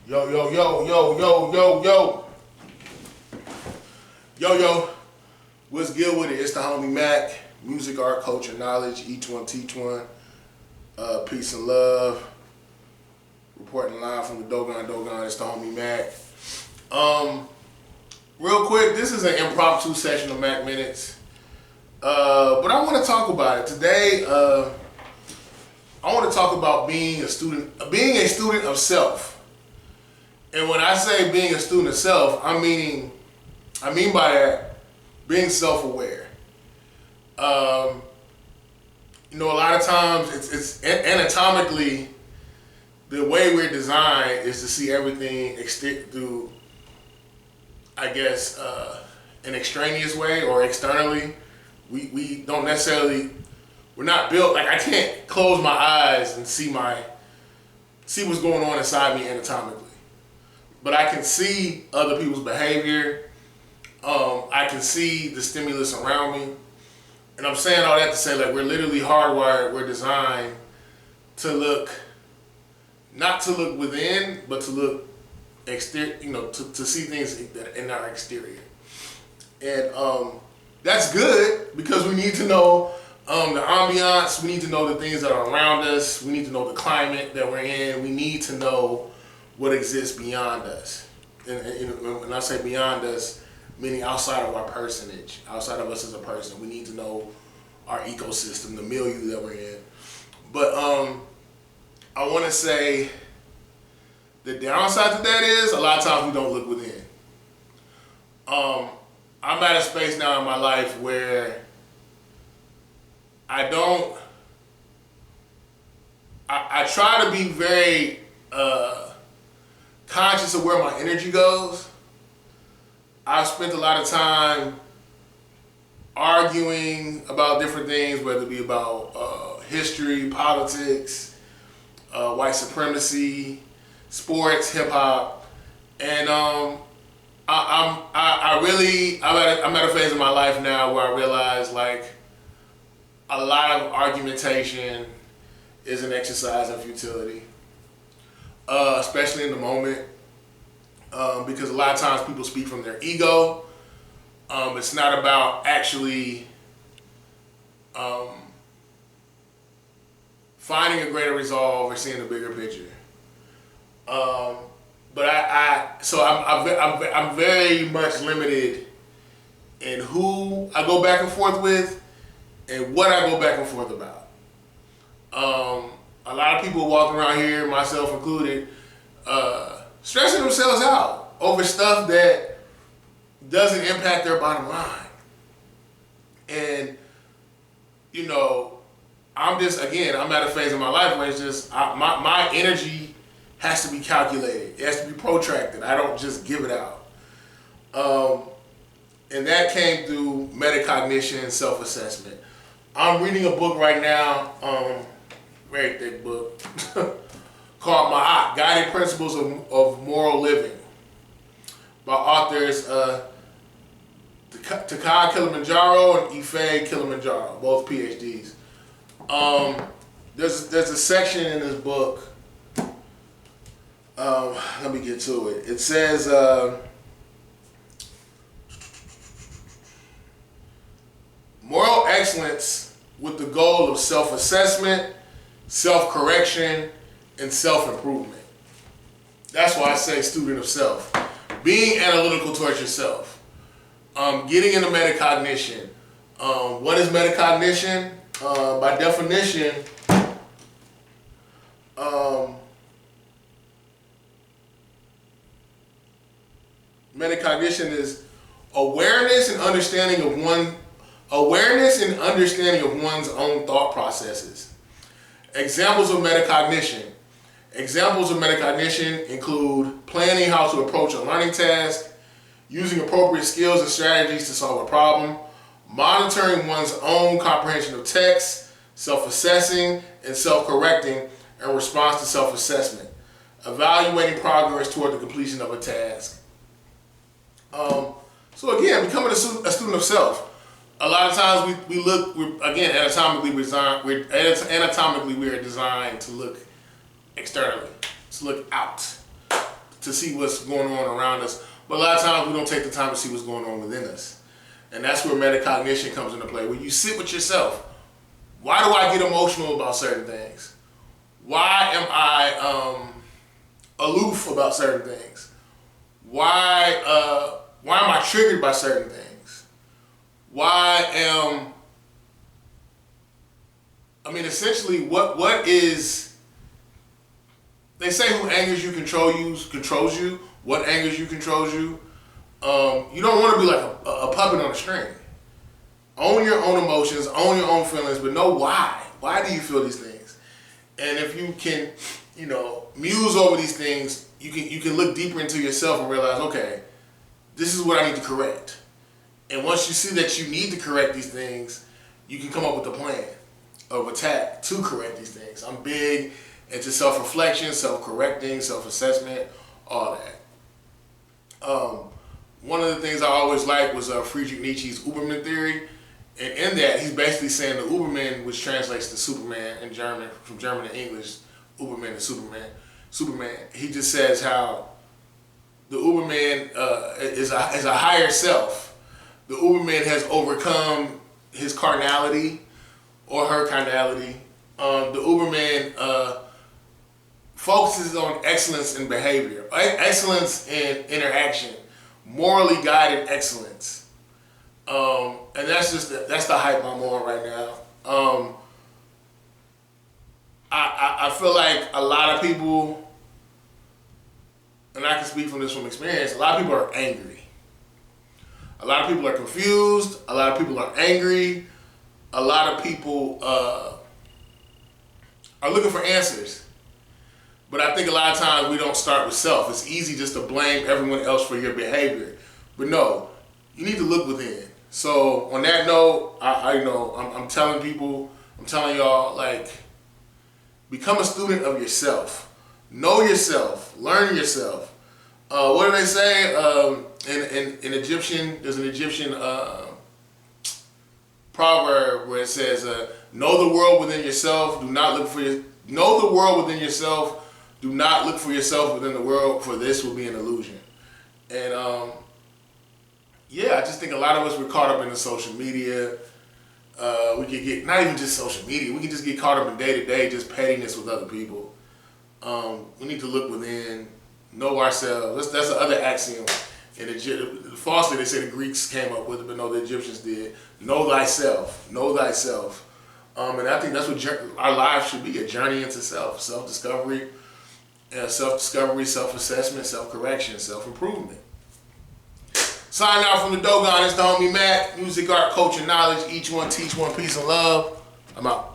Yo, yo, yo, yo, yo, yo, yo. Yo, yo. What's good with it? It's the homie MACK. Music, art, culture, knowledge. Each one teach one. Peace and love. Reporting live from the Dogon. It's the homie MACK. Real quick, this is an impromptu session of MACK Minutes. But I want to talk about it. Today, I want to talk about being a student of self. And when I say being a student of self, I mean by that being self-aware. A lot of times it's anatomically the way we're designed is to see everything through, I guess, an extraneous way or externally. We don't necessarily, we're not built, like I can't close my eyes and see what's going on inside me anatomically. But I can see other people's behavior. I can see the stimulus around me. And I'm saying all that to say, like, we're literally hardwired, we're designed to look, not to look within, but to look exterior, to see things in our exterior. And that's good because we need to know the ambiance, we need to know the things that are around us, we need to know the climate that we're in, we need to know what exists beyond us. And when I say beyond us, meaning outside of our personage, outside of us as a person. We need to know our ecosystem, the milieu that we're in. But I want to say the downside to that is a lot of times we don't look within. I'm at a space now in my life where I try to be very conscious of where my energy goes. I've spent a lot of time arguing about different things, whether it be about history, politics, white supremacy, sports, hip hop, and I'm at a phase in my life now where I realize like a lot of argumentation is an exercise in futility. Especially in the moment, because a lot of times people speak from their ego. It's not about actually finding a greater resolve or seeing a bigger picture. But I'm very much limited in who I go back and forth with and what I go back and forth about. A lot of people walk around here, myself included, stressing themselves out over stuff that doesn't impact their bottom line. And, I'm at a phase in my life where it's just, my energy has to be calculated. It has to be protracted. I don't just give it out. And that came through metacognition and self-assessment. I'm reading a book right now, very thick book, called MACK, Guiding Principles of Moral Living, by authors Takai Kilimanjaro and Ife Kilimanjaro, both PhDs. There's a section in this book, let me get to it. It says, moral excellence with the goal of self-assessment, self-correction, and self-improvement. That's why I say student of self. Being analytical towards yourself. Getting into metacognition. What is metacognition? By definition, metacognition is awareness and understanding of one's own thought processes. Examples of metacognition. Examples of metacognition include planning how to approach a learning task, using appropriate skills and strategies to solve a problem, monitoring one's own comprehension of text, self-assessing and self-correcting in response to self-assessment, evaluating progress toward the completion of a task. So again, becoming a student of self. A lot of times anatomically we are designed to look externally, to look out, to see what's going on around us, but a lot of times we don't take the time to see what's going on within us. And that's where metacognition comes into play. When you sit with yourself, why do I get emotional about certain things? Why am I aloof about certain things? Why am I triggered by certain things? Essentially, what is, they say who angers you controls you. What angers you controls you. You don't want to be like a puppet on a string. Own your own emotions, own your own feelings, but know why. Why do you feel these things? And if you can, muse over these things, you can look deeper into yourself and realize, okay, this is what I need to correct. And once you see that you need to correct these things, you can come up with a plan of attack to correct these things. I'm big into self-reflection, self-correcting, self-assessment, all that. One of the things I always liked was Friedrich Nietzsche's Übermensch theory. And in that, he's basically saying the Übermensch, which translates to Superman in German, from German to English, Übermensch to Superman. He just says how the Überman is a higher self. The Überman has overcome his carnality or her carnality. The Überman focuses on excellence in behavior, excellence in interaction, morally guided excellence. And that's the hype I'm on right now. I feel like a lot of people, and I can speak from experience, a lot of people are angry. A lot of people are confused. A lot of people are angry. A lot of people are looking for answers. But I think a lot of times we don't start with self. It's easy just to blame everyone else for your behavior. But no, you need to look within. So on that note, I'm telling y'all, like, become a student of yourself. Know yourself. Learn yourself. What do they say? In Egyptian, there's an Egyptian proverb where it says, "Know the world within yourself. Do not look for your. Know the world within yourself. Do not look for yourself within the world, for this will be an illusion." And I just think a lot of us, we're caught up in the social media. We could get, not even just social media, we can just get caught up in day-to-day just pettiness with other people. We need to look within, know ourselves. That's the other axiom. Falsely, they say the Greeks came up with it, but no, the Egyptians did. Know thyself. Know thyself. And I think that's what our lives should be, a journey into self-discovery, self-assessment, self-correction, self-improvement. Signing out from the Dogon, it's the homie Mac. Music, art, culture, knowledge. Each one teach one, peace and love. I'm out.